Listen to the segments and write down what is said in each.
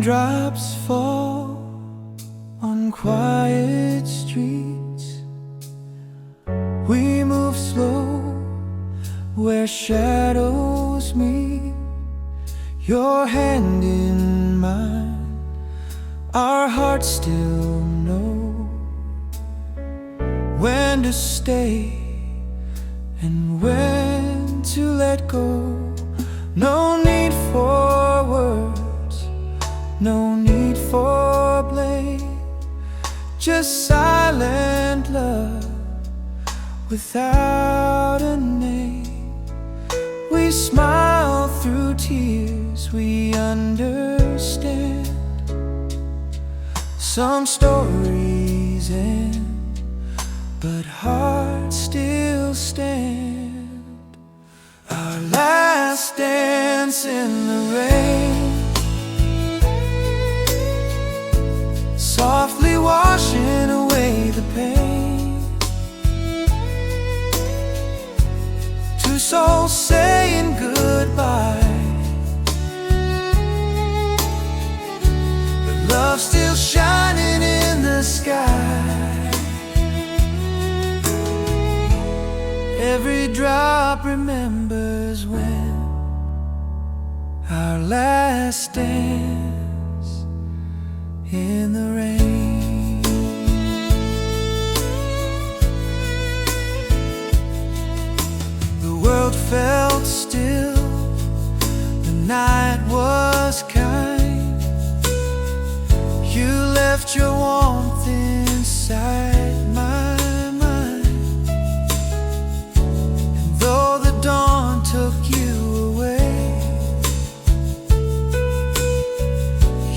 Raindrops fall on quiet streets. We move slow where shadows meet. Your hand in mine, our hearts still know when to stay and when to let go. No need for words, no need for blame, just silent love without a name. We smile through tears, we understand. Some stories end, but hearts still stand. Our last dance in the rain, softly washing away the pain. Two souls saying goodbye, but love still shining in the sky. Every drop remembers when our last dance in the rain. The world felt still, the night was kind. You left your warmth inside my mind, and though the dawn took you away,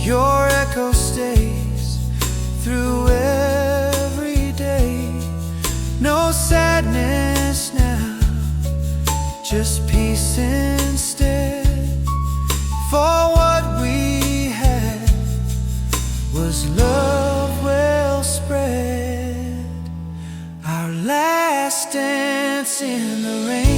your echo stays through every day. No sadness now, just peace instead. For what we had was love well spread. Our last dance in the rain,